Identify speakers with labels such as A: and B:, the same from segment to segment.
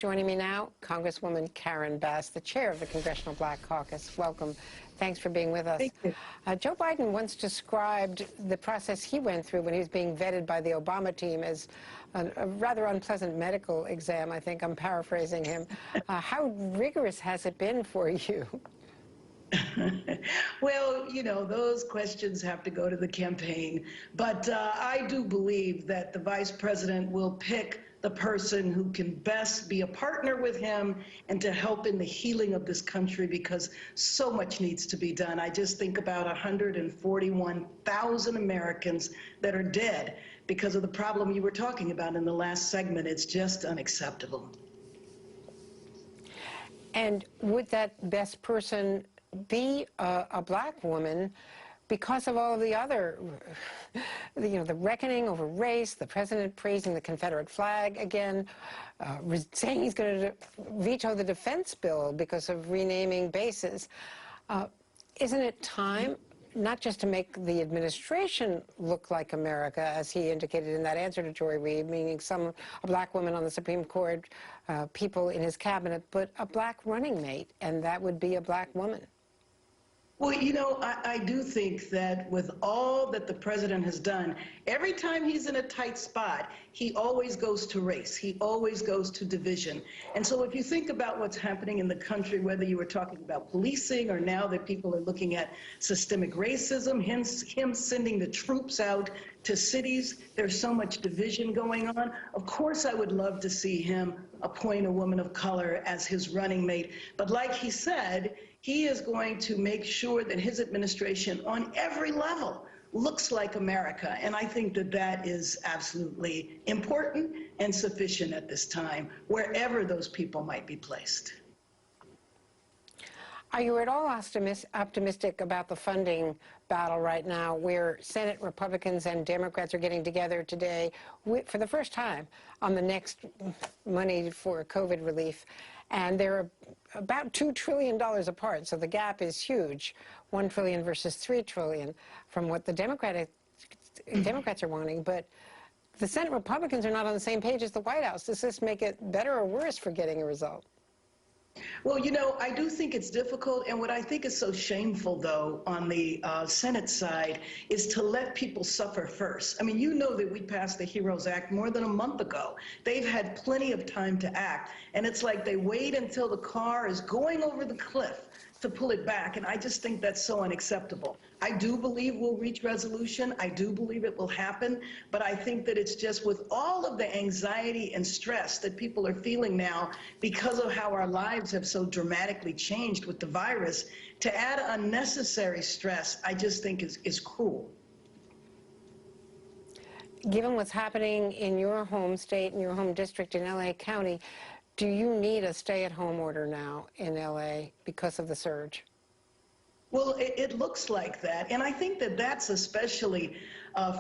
A: Joining me now, Congresswoman Karen Bass, the chair of the Congressional Black Caucus. Welcome. Thanks for being with us.
B: Thank you.
A: Joe Biden once described the process he went through when he was being vetted by the Obama team as a rather unpleasant medical exam. I think I'm paraphrasing him. How rigorous has it been for you?
B: Well, you know, those questions have to go to the campaign. But I do believe that the vice president will pick the person who can best be a partner with him and to help in the healing of this country, because so much needs to be done. I just think about 141,000 Americans that are dead because of the problem you were talking about in the last segment. It's just unacceptable.
A: And would that best person be a black woman because of all of the other, the reckoning over race, the president praising the Confederate flag again, saying he's going to veto the defense bill because of renaming bases. Isn't it time not just to make the administration look like America, as he indicated in that answer to Joy Reid, meaning a black woman on the Supreme Court, people in his cabinet, but a black running mate, and that would be a black woman?
B: Well, you know, I do think that with all that the president has done, every time he's in a tight spot, he always goes to race. He always goes to division. And so if you think about what's happening in the country, whether you were talking about policing or now that people are looking at systemic racism, him sending the troops out to cities, there's so much division going on. Of course, I would love to see him appoint a woman of color as his running mate. But like he said, he is going to make sure that his administration on every level looks like America. And I think that that is absolutely important and sufficient at this time, wherever those people might be placed.
A: Are you at all optimistic about the funding battle right now, where Senate Republicans and Democrats are getting together today for the first time on the next money for COVID relief? And they're about $2 trillion apart, so the gap is huge, $1 trillion versus $3 trillion from what the Democrats are wanting. But the Senate Republicans are not on the same page as the White House. Does this make it better or worse for getting a result?
B: Well, you know, I do think it's difficult, and what I think is so shameful, though, on the Senate side, is to let people suffer first. I mean, you know that we passed the HEROES Act more than a month ago. They've had plenty of time to act, and it's like they wait until the car is going over the cliff to pull it back, and I just think that's so unacceptable. I do believe we'll reach resolution. I do believe it will happen, but I think that it's just with all of the anxiety and stress that people are feeling now because of how our lives have so dramatically changed with the virus, to add unnecessary stress, I just think is cruel.
A: Given what's happening in your home state and your home district in LA County, do you need a stay-at-home order now in LA because of the surge?
B: Well, it looks like that, and I think that that's especially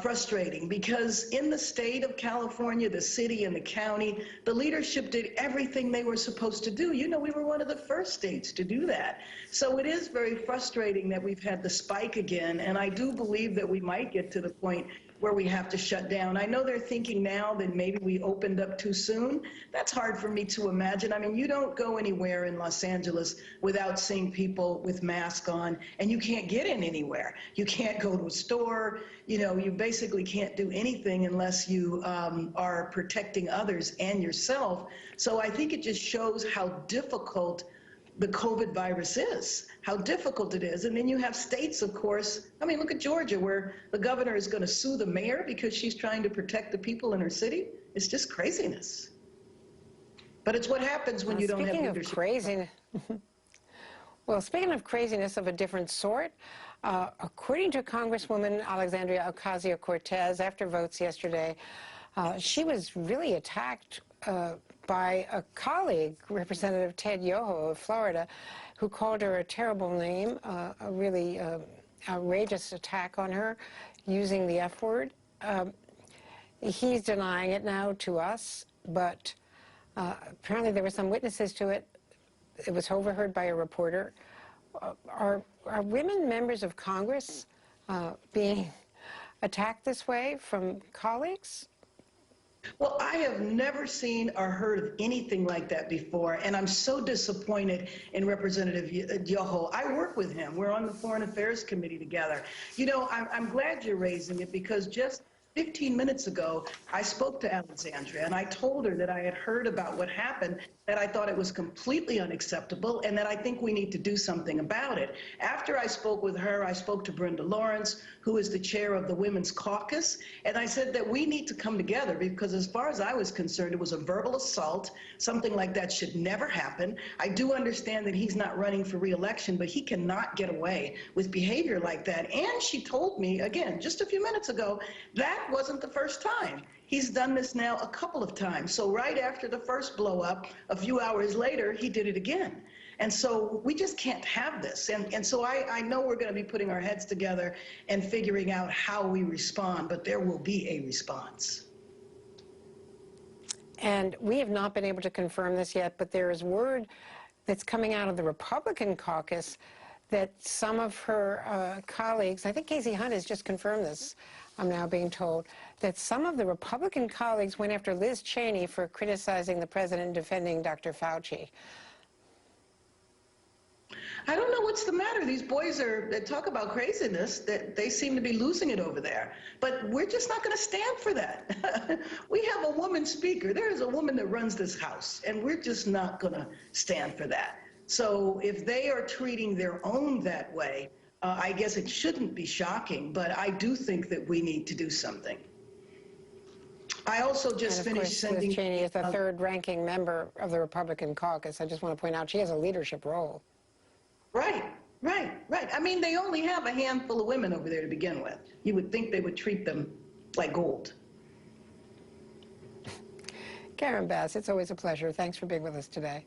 B: frustrating because in the state of California, the city and the county, the leadership did everything they were supposed to do. You know, we were one of the first states to do that. So it is very frustrating that we've had the spike again, and I do believe that we might get to the point where we have to shut down. I know they're thinking now that maybe we opened up too soon. That's hard for me to imagine. I mean, you don't go anywhere in Los Angeles without seeing people with masks on, and you can't get in anywhere. You can't go to a store. You know, you basically can't do anything unless you are protecting others and yourself. So I think it just shows how difficult the COVID virus is, how difficult it is. And then you have states, of course, I mean, look at Georgia, where the governor is going to sue the mayor because she's trying to protect the people in her city. It's just craziness. But it's what happens when you don't have leadership.
A: Speaking of craziness of a different sort, according to Congresswoman Alexandria Ocasio-Cortez, after votes yesterday, she was really attacked by a colleague, Representative Ted Yoho of Florida, who called her a terrible name, a really outrageous attack on her, using the F word. He's denying it now to us, but apparently there were some witnesses to it. It was overheard by a reporter. Are women members of Congress being attacked this way from colleagues?
B: Well, I have never seen or heard of anything like that before, and I'm so disappointed in Representative Yoho. I work with him. We're on the Foreign Affairs Committee together. You know, I'm glad you're raising it because just 15 minutes ago, I spoke to Alexandria and I told her that I had heard about what happened, that I thought it was completely unacceptable, and that I think we need to do something about it. After I spoke with her, I spoke to Brenda Lawrence, who is the chair of the Women's Caucus, and I said that we need to come together because as far as I was concerned, it was a verbal assault. Something like that should never happen. I do understand that he's not running for re-election, but he cannot get away with behavior like that. And she told me, again, just a few minutes ago, that wasn't the first time. He's done this now a couple of times. So right after the first blow up, a few hours later, he did it again. And so we just can't have this. And so I know we're going to be putting our heads together and figuring out how we respond, but there will be a response.
A: And we have not been able to confirm this yet, but there is word that's coming out of the Republican caucus that some of her colleagues, I think Casey Hunt has just confirmed this, I'm now being told, that some of the Republican colleagues went after Liz Cheney for criticizing the president and defending Dr. Fauci.
B: I don't know what's the matter. These boys they talk about craziness, that they seem to be losing it over there. But we're just not going to stand for that. We have a woman speaker. There is a woman that runs this house, and we're just not going to stand for that. So if they are treating their own that way, I guess it shouldn't be shocking, but I do think that we need to do something. I also just finished sending...
A: Liz Cheney is the third-ranking member of the Republican caucus. I just want to point out she has a leadership role.
B: Right. I mean, they only have a handful of women over there to begin with. You would think they would treat them like gold.
A: Karen Bass, it's always a pleasure. Thanks for being with us today.